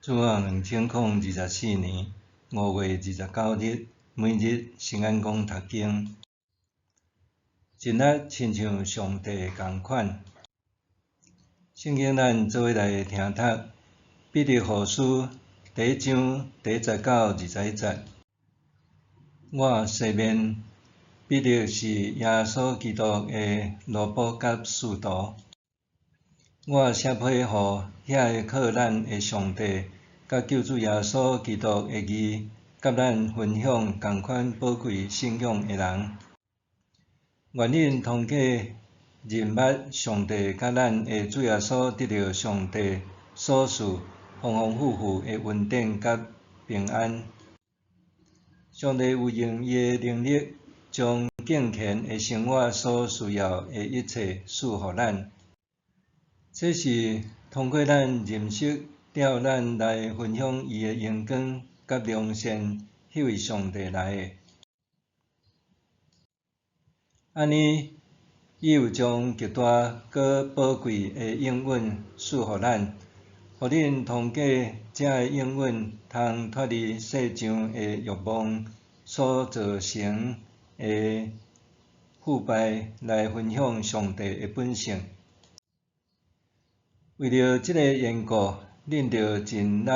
主往2024年5月29日，每日圣安宫读经，真力亲像上帝同款。圣经咱做伙来听读，彼得后书第1章第19、21节。我西面，彼得是耶稣基督的奴仆甲使徒。我写批予遐靠咱的上帝甲救主耶稣基督的义，甲咱分享同款宝贵信仰的人。愿恁通过认捌上帝甲咱的主耶稣，得到上帝所赐丰丰富富的恩典甲平安。上帝有用伊的能力，将敬虔的生活所需要的一切赐予咱。这是通过咱认识了咱来分享伊的荣光甲良善，迄位上帝来的。安尼，伊有将极大搁宝贵的应允赐予咱，互恁通过这个应允，通脱离世上的欲望所造成的腐败，来分享上帝的本性。为了这个缘故，恁着尽力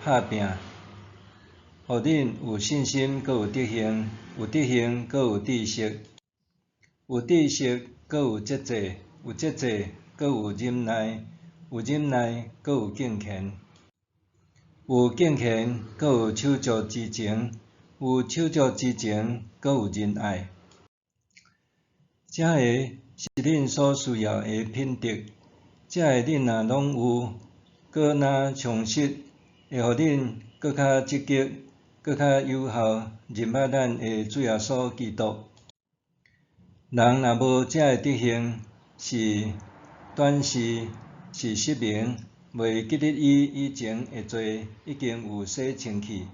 打拼，互恁有信心，阁有德行；有德行，阁有知识；有知识，阁有节制；有节制，阁有忍耐；有忍耐，阁有敬虔；有敬虔，阁有手足之情；有手足之情，阁有仁爱。这个是恁所需要的品德。这个恁若拢有，搁若充实，会互恁搁较积极、搁较有效认捌咱的主耶稣基督。人若无这个德行，是短视，是失明，袂记得伊以前的罪已经有洗清去。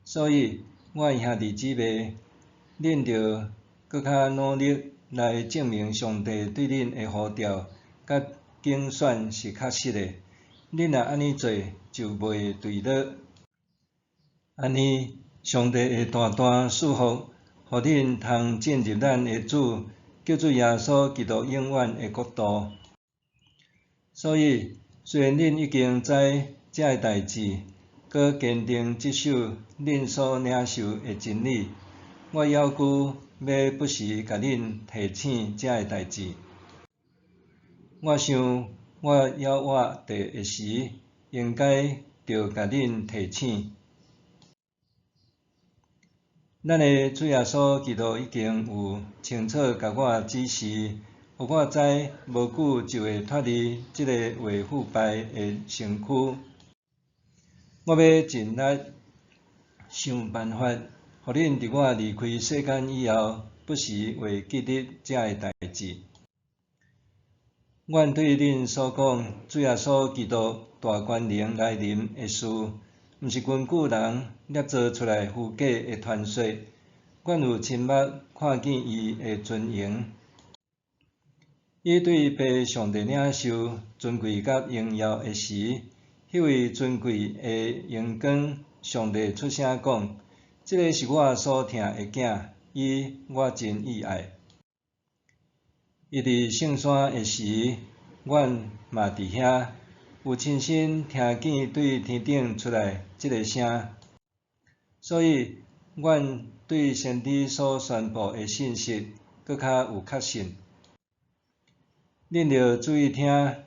所以，我的兄弟姊妹，恁着搁较努力来证明上帝对恁的呼召甲拣选是确实的。恁若安尼做，就袂坠落。安尼，上帝会大大赐福，互恁通进入咱的主救主耶稣基督永远的国度。所以，虽然恁已经知这个代志，搁坚定接受恁所领受的真理，我要求要不时甲恁提醒这个代志。我想，我要活第时，应该着甲恁提醒。咱的主耶稣基督已经有清楚甲我指示，互我知无久就会脱离这个为腐败的身躯。我要尽力想办法，互恁伫我离开世间以后，不时会记得这个代志。阮对恁所讲，主耶稣基督大权能来临的事，毋是根据人捏造出来虚假的传说。阮有亲目看见伊的尊荣，伊对被上帝领受尊贵甲荣耀的时，迄位尊贵的荣光，上帝出声讲：这个是我所疼的囝，伊我真意爱。伊伫圣山的时，阮嘛伫遐，有亲身听见对天顶出来这个声，所以阮对先知所宣布的信息搁较有确信。恁着注意听，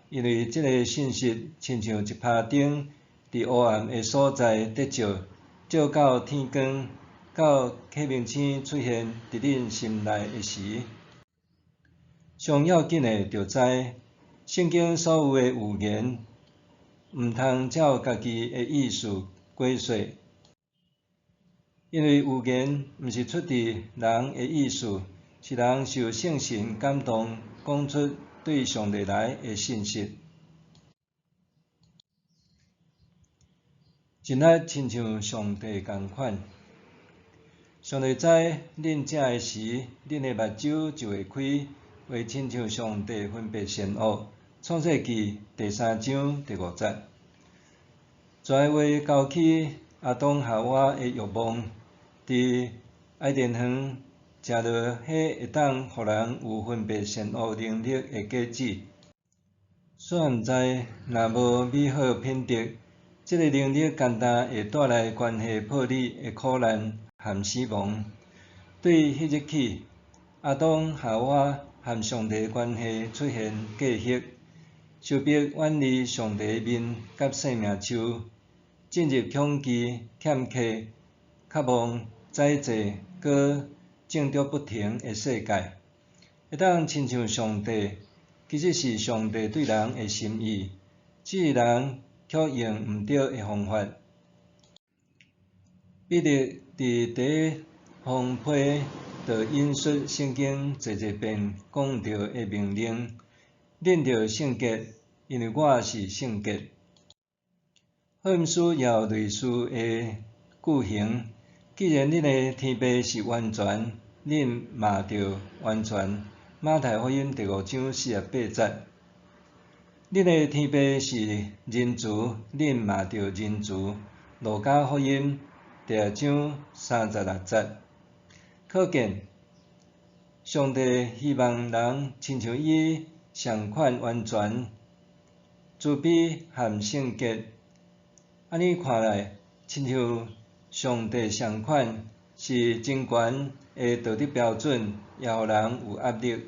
因为这个信息亲像一帕灯，伫黑暗的所在得照，照到天光，到启明星出现伫恁心内的时。上要紧的着知，圣经所有的预言，毋通照家己的意思过说，因为预言毋是出自人的意思，是人受圣神感动，讲出对上帝来的信息。真力亲像上帝同款。上帝知恁这个时，恁的目睭就会开，会亲像上帝分别善恶。创世纪第3章第5节。跩话勾起阿当夏娃的欲望，伫爱甸园食落迄会当互人有分别善恶能力的果子。煞毋知，若无美好品德，即个能力简单会带来关系破裂的苦难和死亡。对迄日起，阿当夏娃和上帝关系出现隔阂，受迫远离上帝面甲生命树，进入恐惧、欠缺、渴望宰制，搁正着不停的世界。会当亲像上帝，其实是上帝对人的心意，只是人却用毋对的方法。彼得伫第一封批就引述圣经侪遍讲到的命令：恁着圣洁，因为我是圣洁。福音书也有类似的句型：既然恁的天父是完全，恁嘛着完全。马太福音第5章48节。恁的天父是仁慈，恁嘛着仁慈。路加福音第2章36节。可见，上帝希望人亲像伊同款完全、慈悲和圣洁。安尼看来，亲像上帝同款是真悬的道德标准，也互人有压力。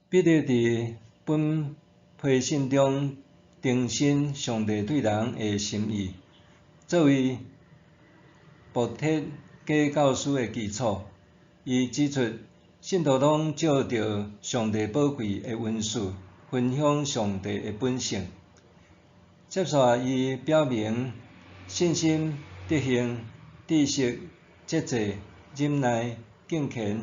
彼得伫本批信中重申上帝对人的心意，作为补贴假教师的基础。伊指出，信徒拢照着上帝宝贵的恩赐，分享上帝的本性。接续伊表明，信心、德行、知识、节制、忍耐、敬虔、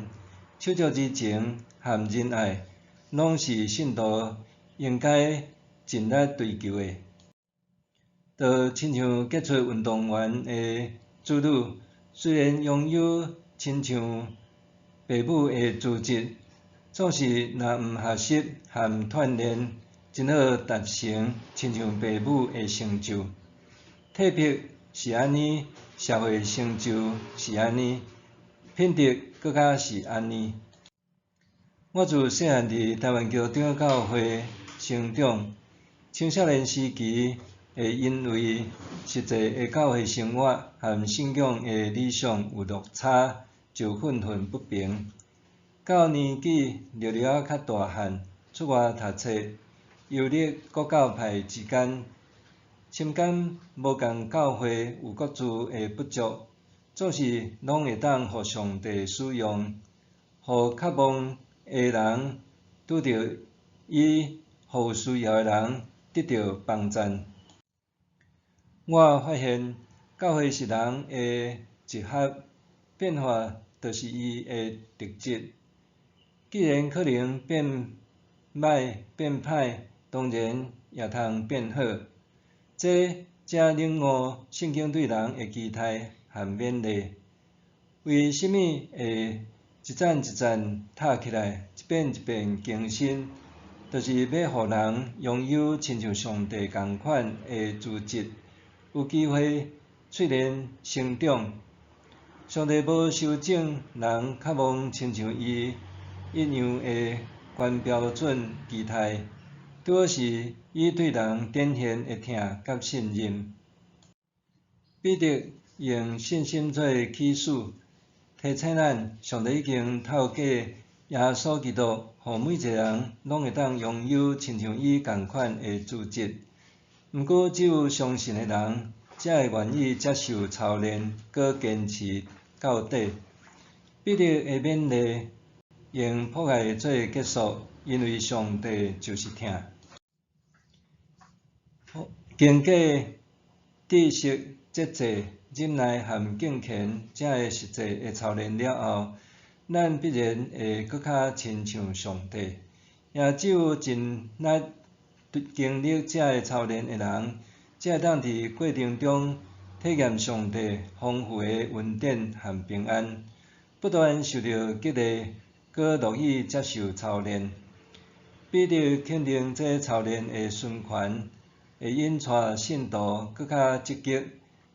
手足之情和仁爱，拢是信徒应该尽力追求的。就亲像杰出运动员的子女，虽然拥有亲像父母的资质，总是若毋学习和锻炼，真好达成亲像父母的成就。体魄是安尼，社会成就是安尼，品德搁较是安尼。我自细汉伫台湾桥长教会成长，青少年时期会因为实际的教会生活和信仰的理想有落差，就愤愤不平。到年纪略略较大汉，出外读册，游历各教派之间，深感无共教会有各自的不足，总是拢会当互上帝使用，互渴望的人拄着伊，互有需要的人得到帮赞。我发现教会是人的集合，变化就是伊的特质。既然可能变歹变歹，当然也通变好。这才领悟圣经对人的期待和勉励。为甚么会一站一站踏起来，一遍一遍更新？就是要互人拥有亲像上帝同款的资质，有机会淬炼成长。上帝无修正人渴望亲像伊一样的高标准期待，拄好是伊对人展现的疼甲信任。彼得用信心做起始，提醒咱，上帝已经透过耶稣基督，互每一个人拢会当拥有亲像伊同款的资质。毋过，只有相信的人，才会愿意接受操练，搁坚持到底。彼得的勉励用迫害做结束，因为上帝就是疼。经过知识、节制、忍耐和敬虔这个实际的操练了后，咱必然会搁较亲像上帝。也只有尽力经历这个操练的人，才会当伫过程中体验上帝丰富的恩典和平安，不断受到激励，搁乐意接受操练。彼得肯定这操练的循环，会引带信徒搁较积极、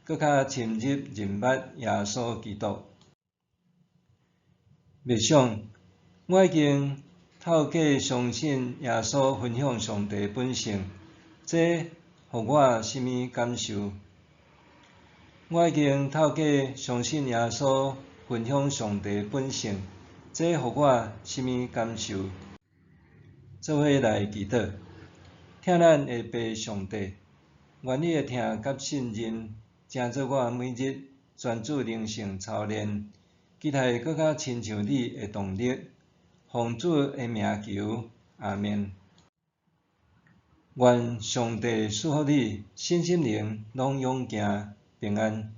搁较深入认捌耶稣基督。默想，我已经透过相信耶稣分享上帝本性，这互我甚物感受？我已经透过相信耶稣分享上帝本性，这互我甚物感受？做伙来祈祷，听咱的父上帝，愿你的听甲信任，成做我每日专注灵性操练，期待搁较亲像你的动力。奉主的名求，阿们。愿上帝赐福你身心灵拢勇行平安。